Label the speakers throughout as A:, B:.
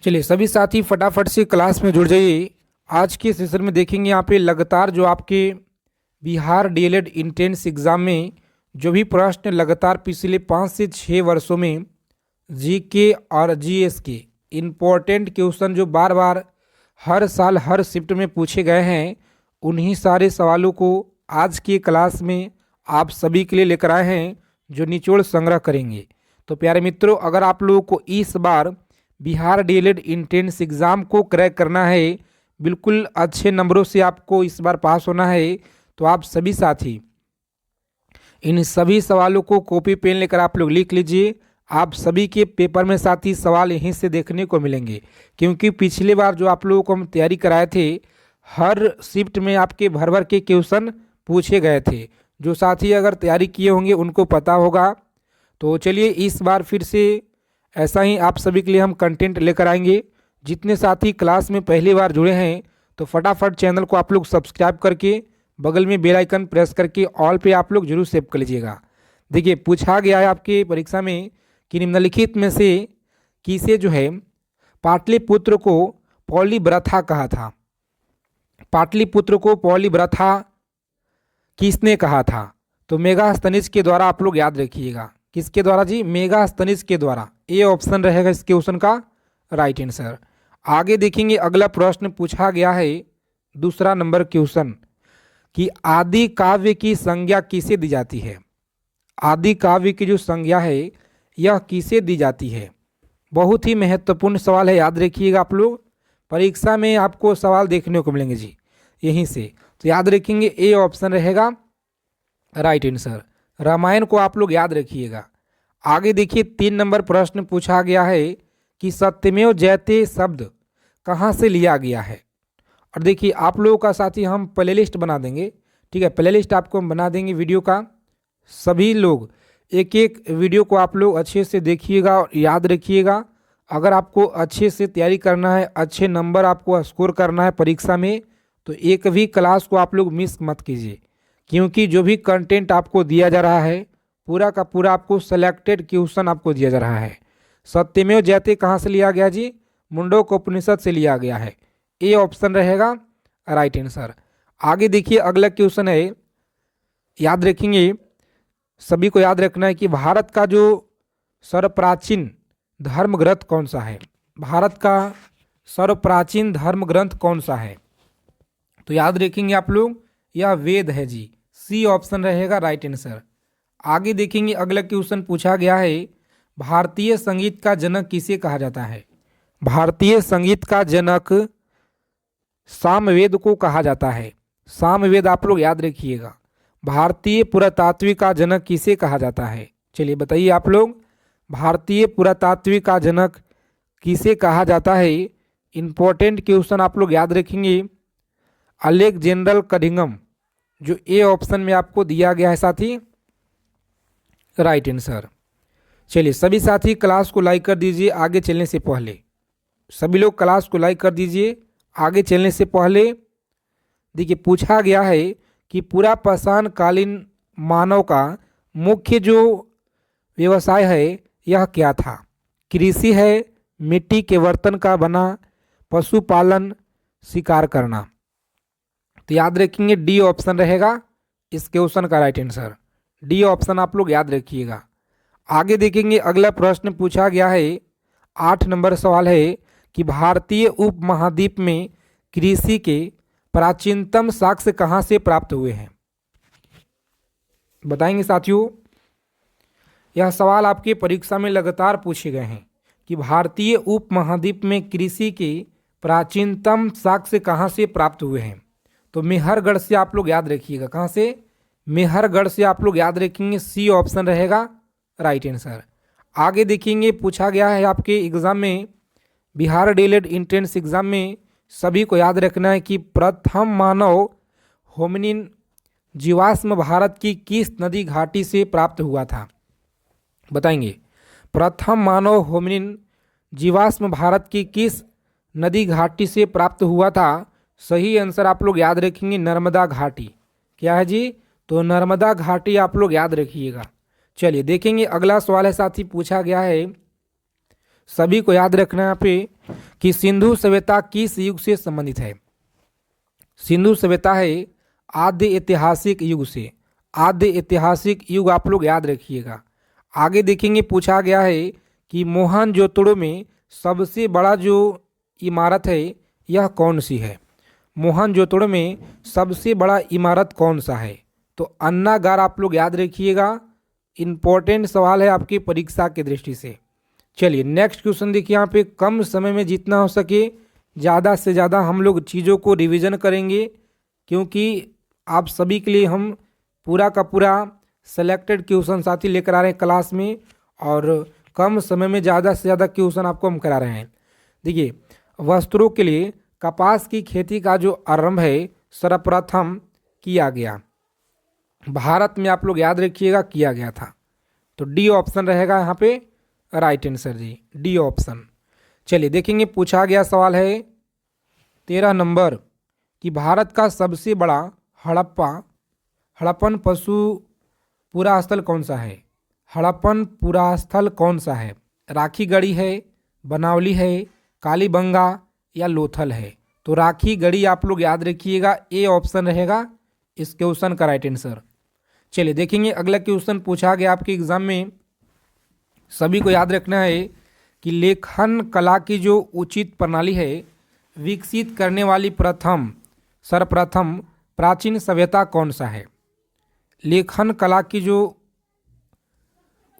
A: चलिए सभी साथी फटाफट से क्लास में जुड़ जाइए। आज के सेशन में देखेंगे यहाँ पे लगातार जो आपके बिहार डीएलएड इंट्रेंस एग्ज़ाम में जो भी प्रश्न लगातार पिछले 5 से 6 वर्षों में जीके और जीएस के इम्पोर्टेंट क्वेश्चन जो बार बार हर साल हर शिफ्ट में पूछे गए हैं, उन्हीं सारे सवालों को आज की क्लास में आप सभी के लिए लेकर आए हैं जो निचोड़ संग्रह करेंगे। तो प्यारे मित्रों, अगर आप लोगों को इस बार बिहार डीएलएड इंट्रेंस एग्ज़ाम को क्रैक करना है, बिल्कुल अच्छे नंबरों से आपको इस बार पास होना है, तो आप सभी साथी इन सभी सवालों को कॉपी पेन लेकर आप लोग लिख लीजिए। आप सभी के पेपर में साथी सवाल यहीं से देखने को मिलेंगे, क्योंकि पिछली बार जो आप लोगों को हम तैयारी कराए थे, हर शिफ्ट में आपके भर भर के क्वेश्चन पूछे गए थे। जो साथी अगर तैयारी किए होंगे उनको पता होगा। तो चलिए इस बार फिर से ऐसा ही आप सभी के लिए हम कंटेंट लेकर आएंगे। जितने साथी क्लास में पहली बार जुड़े हैं तो फटाफट चैनल को आप लोग सब्सक्राइब करके बगल में बेल आइकन प्रेस करके ऑल पे आप लोग जरूर सेव कर लीजिएगा। देखिए, पूछा गया है आपके परीक्षा में कि निम्नलिखित में से किसे जो है पाटलिपुत्र को पौलिव्रथा कहा था। पाटलिपुत्र को पौलिव्रथा किसने कहा था? तो मेगास्थनीज के द्वारा आप लोग याद रखिएगा। किसके द्वारा जी? मेगास्थनीज के द्वारा। ए ऑप्शन रहेगा इस क्वेश्चन का राइट आंसर। आगे देखेंगे, अगला प्रश्न पूछा गया है दूसरा नंबर क्वेश्चन कि आदि काव्य की संज्ञा किसे दी जाती है। आदि काव्य की जो संज्ञा है यह किसे दी जाती है? बहुत ही महत्वपूर्ण सवाल है, याद रखिएगा आप लोग। परीक्षा में आपको सवाल देखने को मिलेंगे जी यहीं से, तो याद रखेंगे ए ऑप्शन रहेगा राइट आंसर। रामायण को आप लोग याद रखिएगा। आगे देखिए, 3 नंबर प्रश्न पूछा गया है कि सत्यमेव जयते शब्द कहाँ से लिया गया है। और देखिए, आप लोगों का साथी हम प्ले लिस्ट बना देंगे, ठीक है। प्ले लिस्ट आपको हम बना देंगे वीडियो का। सभी लोग एक एक वीडियो को आप लोग अच्छे से देखिएगा और याद रखिएगा। अगर आपको अच्छे से तैयारी करना है, अच्छे नंबर आपको स्कोर करना है परीक्षा में, तो एक भी क्लास को आप लोग मिस मत कीजिए, क्योंकि जो भी कंटेंट आपको दिया जा रहा है पूरा का पूरा आपको सेलेक्टेड क्वेश्चन आपको दिया जा रहा है। सत्यमेव जयते कहाँ से लिया गया जी? मुंडकोपनिषद से लिया गया है। ए ऑप्शन रहेगा राइट आंसर। आगे देखिए, अगला क्वेश्चन है, याद रखेंगे, सभी को याद रखना है कि भारत का जो सर्वप्राचीन धर्म ग्रंथ कौन सा है। भारत का सर्वप्राचीन धर्म ग्रंथ कौन सा है? तो याद रखेंगे आप लोग, यह वेद है जी। सी ऑप्शन रहेगा राइट आंसर। आगे देखेंगे, अगला क्वेश्चन पूछा गया है, भारतीय संगीत का जनक किसे कहा जाता है। भारतीय संगीत का जनक सामवेद को कहा जाता है। सामवेद आप लोग याद रखिएगा। भारतीय पुरातात्विक का जनक किसे कहा जाता है? चलिए बताइए आप लोग, भारतीय पुरातात्विक का जनक किसे कहा जाता है? इंपॉर्टेंट क्वेश्चन आप लोग याद रखेंगे, अलेक्जेंडर कनिंघम, जो ए ऑप्शन में आपको दिया गया है साथी राइट आंसर। चलिए सभी साथी क्लास को लाइक कर दीजिए आगे चलने से पहले। सभी लोग क्लास को लाइक कर दीजिए आगे चलने से पहले। देखिए, पूछा गया है कि पूरा पाषाण कालीन मानव का मुख्य जो व्यवसाय है यह क्या था? कृषि है, मिट्टी के बर्तन का बना, पशुपालन, शिकार करना। तो याद रखेंगे डी ऑप्शन रहेगा इस क्वेश्चन का राइट आंसर। डी ऑप्शन आप लोग याद रखिएगा। आगे देखेंगे, अगला प्रश्न पूछा गया है, 8 नंबर सवाल है कि भारतीय उपमहाद्वीप में कृषि के प्राचीनतम साक्ष्य कहाँ से प्राप्त हुए हैं? बताएंगे साथियों। यह सवाल आपके परीक्षा में लगातार पूछे गए हैं कि भारतीय उपमहाद्वीप में कृषि के प्राचीनतम साक्ष्य कहाँ से प्राप्त हुए हैं। तो मेहरगढ़ से आप लोग याद रखिएगा। कहाँ से? मेहरगढ़ से आप लोग याद रखेंगे। सी ऑप्शन रहेगा राइट आंसर। आगे देखेंगे, पूछा गया है आपके एग्जाम में, बिहार डीएलएड इंट्रेंस एग्जाम में सभी को याद रखना है कि प्रथम मानव होमिनिन जीवाश्म भारत की किस नदी घाटी से प्राप्त हुआ था? बताएंगे, प्रथम मानव होमिनिन जीवाश्म भारत की किस नदी घाटी से प्राप्त हुआ था? सही आंसर आप लोग याद रखेंगे नर्मदा घाटी। क्या है जी? तो नर्मदा घाटी आप लोग याद रखिएगा। चलिए देखेंगे, अगला सवाल है साथी, पूछा गया है, सभी को याद रखना है यहाँ पे कि सिंधु सभ्यता किस युग से संबंधित है। सिंधु सभ्यता है आद्य ऐतिहासिक युग से। आद्य ऐतिहासिक युग आप लोग याद रखिएगा। आगे देखेंगे पूछा गया है कि मोहनजोदड़ो में सबसे बड़ा जो इमारत है यह कौन सी है। मोहनजोदड़ो में सबसे बड़ा इमारत कौन सा है। तो अन्नागार आप लोग याद रखिएगा। इम्पोर्टेंट सवाल है आपकी परीक्षा की दृष्टि से। चलिए नेक्स्ट क्वेश्चन देखिए। यहाँ पे कम समय में जितना हो सके ज़्यादा से ज़्यादा हम लोग चीज़ों को रिवीजन करेंगे, क्योंकि आप सभी के लिए हम पूरा का पूरा सेलेक्टेड क्वेश्चन साथी लेकर आ रहे हैं क्लास में, और कम समय में ज़्यादा से ज़्यादा क्वेश्चन आपको हम करा रहे हैं। देखिए वस्त्रों के लिए कपास की खेती का जो आरंभ है सर्वप्रथम किया गया भारत में, आप लोग याद रखिएगा, किया गया था। तो डी ऑप्शन रहेगा यहाँ पे राइट आंसर जी, डी ऑप्शन। चलिए देखेंगे पूछा गया सवाल है 13 नंबर कि भारत का सबसे बड़ा हड़प्पन पशु पुरास्थल कौन सा है। हड़प्पन पुरास्थल कौन सा है। राखीगढ़ी है, बनावली है, कालीबंगा या लोथल है। तो राखीगढ़ी आप लोग याद रखिएगा, ए ऑप्शन रहेगा इस क्वेश्चन का राइट आंसर। चलिए देखेंगे अगला क्वेश्चन पूछा गया आपके एग्जाम में, सभी को याद रखना है कि लेखन कला की जो उचित प्रणाली है विकसित करने वाली सर्वप्रथम प्राचीन सभ्यता कौन सा है। लेखन कला की जो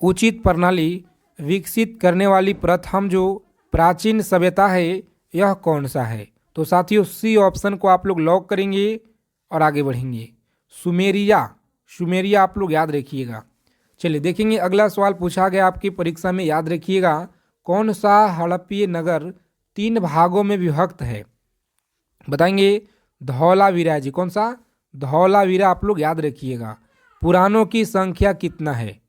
A: उचित प्रणाली विकसित करने वाली प्रथम जो प्राचीन सभ्यता है यह कौन सा है। तो साथियों सी ऑप्शन को आप लोग लॉक करेंगे और आगे बढ़ेंगे। सुमेरिया आप लोग याद रखिएगा। चलिए देखेंगे अगला सवाल पूछा गया आपकी परीक्षा में, याद रखिएगा कौन सा हड़प्पीय नगर 3 भागों में विभक्त है। बताएंगे धौलावीरा जी, कौन सा धौलावीरा आप लोग याद रखिएगा। पुराणों की संख्या कितना है।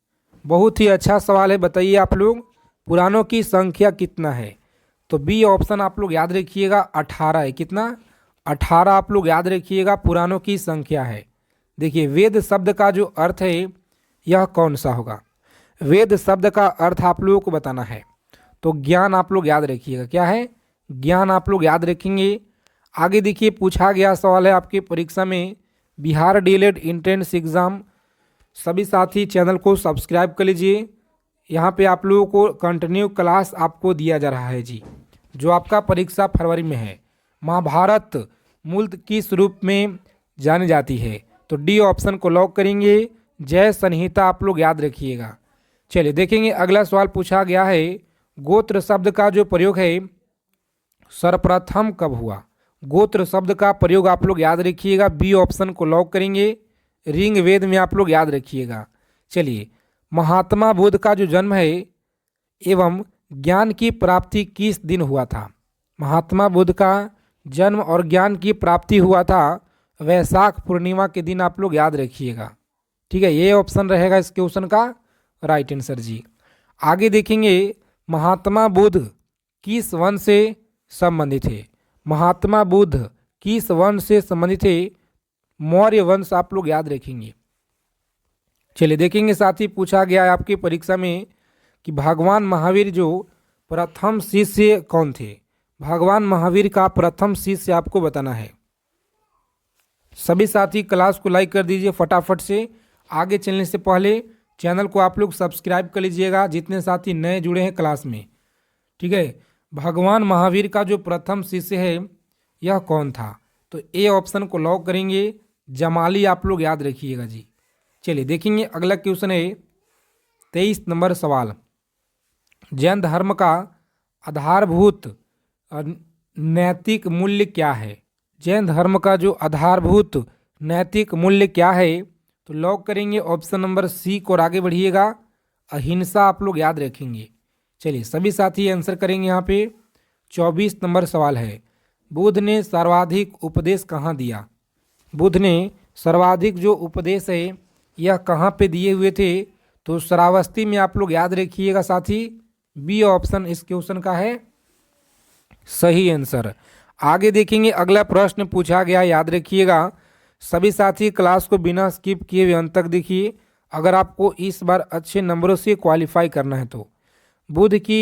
A: बहुत ही अच्छा सवाल है, बताइए आप लोग पुराणों की संख्या कितना है। तो बी ऑप्शन आप लोग याद रखिएगा 18 है। कितना 18 आप लोग याद रखिएगा पुराणों की संख्या है। देखिए वेद शब्द का जो अर्थ है यह कौन सा होगा। वेद शब्द का अर्थ आप लोगों को बताना है। तो ज्ञान आप लोग याद रखिएगा, क्या है ज्ञान आप लोग याद रखेंगे। आगे देखिए पूछा गया सवाल है आपके परीक्षा में बिहार डीएलएड एंट्रेंस एग्ज़ाम। सभी साथी चैनल को सब्सक्राइब कर लीजिए। यहाँ पे आप लोगों को कंटिन्यू क्लास आपको दिया जा रहा है जी। जो आपका परीक्षा फरवरी में है, महाभारत मूल किस रूप में जानी जाती है। तो डी ऑप्शन को लॉक करेंगे। जय संहिता आप लोग याद रखिएगा। चलिए देखेंगे अगला सवाल पूछा गया है गोत्र शब्द का जो प्रयोग है सर्वप्रथम कब हुआ। गोत्र शब्द का प्रयोग आप लोग याद रखिएगा, बी ऑप्शन को लॉक करेंगे। ऋग्वेद में आप लोग याद रखिएगा। चलिए महात्मा बुद्ध का जो जन्म है एवं ज्ञान की प्राप्ति किस दिन हुआ था। महात्मा बुद्ध का जन्म और ज्ञान की प्राप्ति हुआ था वैशाख पूर्णिमा के दिन, आप लोग याद रखिएगा। ठीक है, ये ऑप्शन रहेगा इस क्वेश्चन का राइट आंसर जी। आगे देखेंगे महात्मा बुद्ध किस वंश से संबंधित है। महात्मा बुद्ध किस वंश से संबंधित है। मौर्य वंश आप लोग याद रखेंगे। चलिए देखेंगे साथ ही पूछा गया है आपकी परीक्षा में कि भगवान महावीर जो प्रथम शिष्य कौन थे। भगवान महावीर का प्रथम शिष्य आपको बताना है। सभी साथी क्लास को लाइक कर दीजिए फटाफट से। आगे चलने से पहले चैनल को आप लोग सब्सक्राइब कर लीजिएगा जितने साथी नए जुड़े हैं क्लास में। ठीक है, भगवान महावीर का जो प्रथम शिष्य है यह कौन था। तो ए ऑप्शन को लॉक करेंगे। जमाली आप लोग याद रखिएगा जी। चलिए देखेंगे अगला क्वेश्चन है 23 नंबर सवाल। जैन धर्म का आधारभूत नैतिक मूल्य क्या है। जैन धर्म का जो आधारभूत नैतिक मूल्य क्या है। तो लॉक करेंगे ऑप्शन नंबर सी को और आगे बढ़िएगा अहिंसा आप लोग याद रखेंगे। चलिए सभी साथी आंसर करेंगे। यहाँ पे 24 नंबर सवाल है बुद्ध ने सर्वाधिक उपदेश कहाँ दिया। बुद्ध ने सर्वाधिक जो उपदेश है यह कहाँ पे दिए हुए थे। तो श्रावस्ती में आप लोग याद रखिएगा साथी। बी ऑप्शन इस क्वेश्चन का है सही आंसर। आगे देखेंगे अगला प्रश्न पूछा गया, याद रखिएगा सभी साथी क्लास को बिना स्किप किए हुए अंत तक देखिए अगर आपको इस बार अच्छे नंबरों से क्वालिफाई करना है। तो बुद्ध की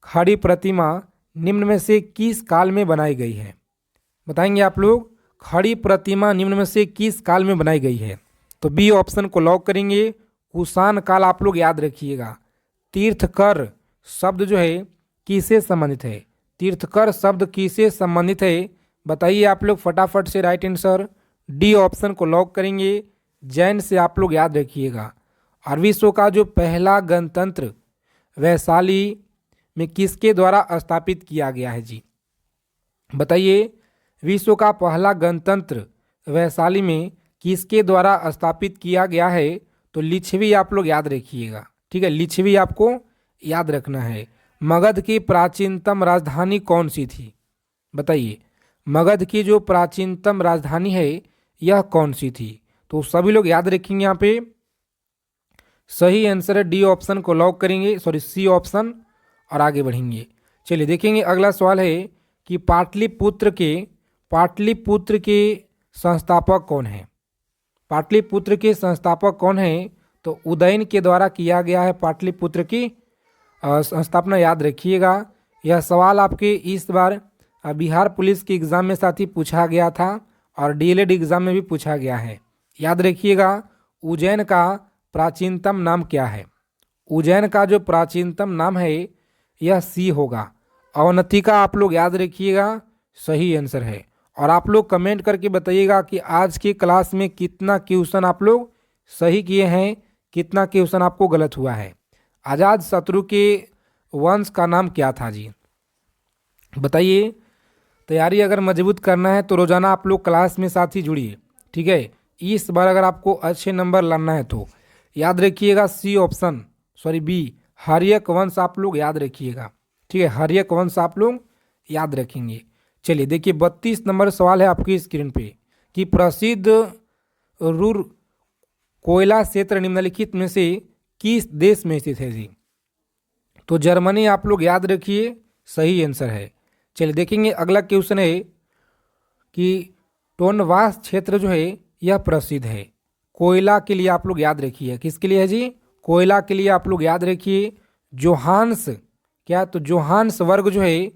A: खड़ी प्रतिमा निम्न में से किस काल में बनाई गई है? बताएंगे आप लोग। खड़ी प्रतिमा निम्न में से किस काल में बनाई गई है? तो बी ऑप्शन को लॉक करेंगे। कुषाण काल आप लोग याद रखिएगा। तीर्थकर शब्द जो है किससे संबंधित है? तीर्थकर शब्द किससे संबंधित है? बताइए आप लोग फटाफट से राइट आंसर। डी ऑप्शन को लॉक करेंगे। जैन से आप लोग याद रखिएगा। और विश्व का जो पहला गणतंत्र वैशाली में किसके द्वारा स्थापित किया गया है जी? बताइए, विश्व का पहला गणतंत्र वैशाली में किसके द्वारा स्थापित किया गया है? तो लिच्छवी आप लोग याद रखिएगा। ठीक है, लिच्छवी आपको याद रखना है। मगध की प्राचीनतम राजधानी कौन सी थी? बताइए, मगध की जो प्राचीनतम राजधानी है यह कौन सी थी? तो सभी लोग याद रखेंगे। यहाँ पे सही आंसर है डी ऑप्शन को लॉक करेंगे, सॉरी सी ऑप्शन, और आगे बढ़ेंगे। चलिए देखेंगे अगला सवाल है कि पाटलिपुत्र के संस्थापक कौन है? पाटलिपुत्र के संस्थापक कौन है? तो उदयन के द्वारा किया गया है पाटलिपुत्र की संस्थापना, याद रखिएगा। यह सवाल आपके इस बार बिहार पुलिस के एग्ज़ाम में साथ ही पूछा गया था और डीएलएड एग्ज़ाम में भी पूछा गया है। याद रखिएगा, उज्जैन का प्राचीनतम नाम क्या है? उज्जैन का जो प्राचीनतम नाम है यह सी होगा। अवंतिका आप लोग याद रखिएगा, सही आंसर है। और आप लोग कमेंट करके बताइएगा कि आज की क्लास में कितना क्वेश्चन आप लोग सही किए हैं, कितना क्वेश्चन आपको गलत हुआ है। आजाद शत्रु के वंश का नाम क्या था जी? बताइए। तैयारी अगर मजबूत करना है तो रोजाना आप लोग क्लास में साथ ही जुड़िए। ठीक है, इस बार अगर आपको अच्छे नंबर लाना है तो याद रखिएगा C option, sorry B, Haryanka वंश आप लोग याद रखिएगा। ठीक है, हर्यक वंश आप लोग याद रखेंगे। चलिए देखिए 32 नंबर सवाल है आपकी स्क्रीन पे कि प्रसिद्ध रूर कोयला क्षेत्र निम्नलिखित में से किस देश में स्थित है जी? तो जर्मनी आप लोग याद रखिए, सही आंसर है। चलिए देखेंगे अगला क्वेश्चन है कि टोनवास क्षेत्र जो है यह प्रसिद्ध है कोयला के लिए, आप लोग याद रखिए। किसके लिए है जी? कोयला के लिए आप लोग याद रखिए। जोहान्स क्या? तो जोहान्स वर्ग जो है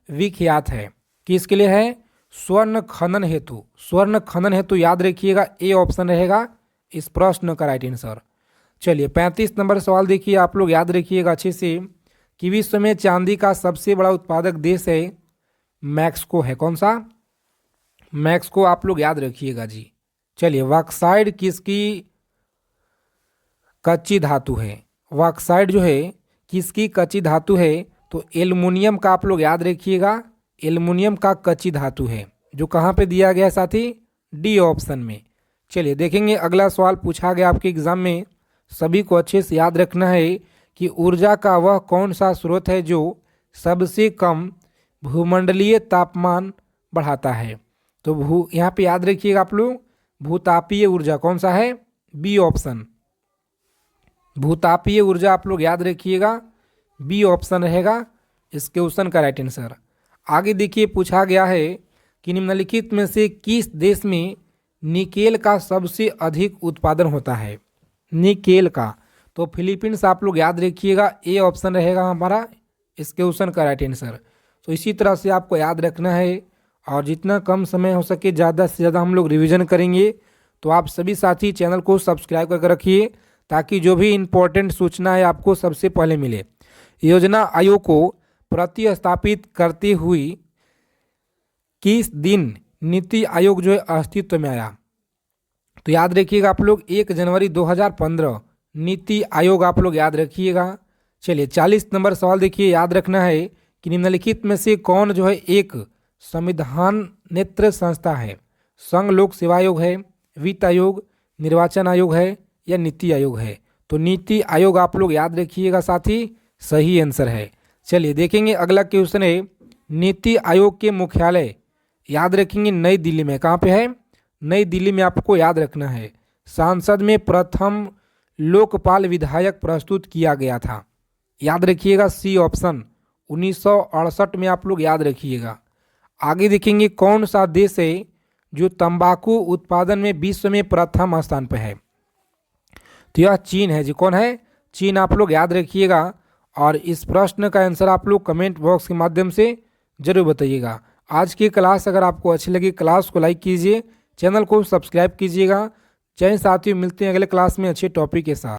A: विख्यात है किसके लिए है? स्वर्ण खनन हेतु। स्वर्ण खनन हेतु याद रखिएगा, ए ऑप्शन रहेगा इस प्रश्न का राइट आंसर। चलिए 35 नंबर सवाल देखिए, आप लोग याद रखिएगा अच्छे से कि विश्व में चांदी का सबसे बड़ा उत्पादक देश है मैक्सिको है। कौन सा? मैक्सिको आप लोग याद रखिएगा जी। चलिए बॉक्साइट किसकी कच्ची धातु है? बॉक्साइट जो है किसकी कच्ची धातु है? तो एल्युमिनियम का आप लोग याद रखिएगा, एल्युमिनियम का कच्ची धातु है। जो कहाँ पे दिया गया है साथी? डी ऑप्शन में। चलिए देखेंगे अगला सवाल पूछा गया आपके एग्जाम में, सभी को अच्छे से याद रखना है कि ऊर्जा का वह कौन सा स्रोत है जो सबसे कम भूमंडलीय तापमान बढ़ाता है? तो यहाँ पे याद रखिएगा आप लोग, भूतापीय ऊर्जा कौन सा है? बी ऑप्शन, भूतापीय ऊर्जा आप लोग याद रखिएगा, बी ऑप्शन रहेगा इस क्वेश्चन का राइट आंसर। आगे देखिए पूछा गया है कि निम्नलिखित में से किस देश में निकेल का सबसे अधिक उत्पादन होता है? निकेल का, तो फिलीपींस आप लोग याद रखिएगा, ए ऑप्शन रहेगा हमारा इस क्वेश्चन का राइट आंसर। तो इसी तरह से आपको याद रखना है और जितना कम समय हो सके ज़्यादा से ज़्यादा हम लोग रिवीजन करेंगे। तो आप सभी साथी चैनल को सब्सक्राइब करके रखिए ताकि जो भी इम्पोर्टेंट सूचना है आपको सबसे पहले मिले। योजना आयोग को प्रतिस्थापित करते हुए किस दिन नीति आयोग जो है अस्तित्व में आया? तो याद रखिएगा आप लोग 1 जनवरी 2015 नीति आयोग आप लोग याद रखिएगा। चलिए 40 नंबर सवाल देखिए, याद रखना है कि निम्नलिखित में से कौन जो है एक संविधान नेत्र संस्था है? संघ लोक सेवा आयोग है, वित्त आयोग, निर्वाचन आयोग है या नीति आयोग है? तो नीति आयोग आप लोग याद रखिएगा साथी, सही आंसर है। चलिए देखेंगे अगला क्वेश्चन है, नीति आयोग के मुख्यालय याद रखेंगे नई दिल्ली में। कहाँ पे है? नई दिल्ली में आपको याद रखना है। संसद में प्रथम लोकपाल विधायक प्रस्तुत किया गया था, याद रखिएगा सी ऑप्शन, 1968 में आप लोग याद रखिएगा। आगे देखेंगे कौन सा देश है जो तंबाकू उत्पादन में विश्व में प्रथम स्थान पर है? तो यह चीन है जी। कौन है? चीन आप लोग याद रखिएगा। और इस प्रश्न का आंसर आप लोग कमेंट बॉक्स के माध्यम से ज़रूर बताइएगा। आज की क्लास अगर आपको अच्छी लगी, क्लास को लाइक कीजिए, चैनल को सब्सक्राइब कीजिएगा। जय हिंद साथियों, मिलते हैं अगले क्लास में अच्छे टॉपिक के साथ।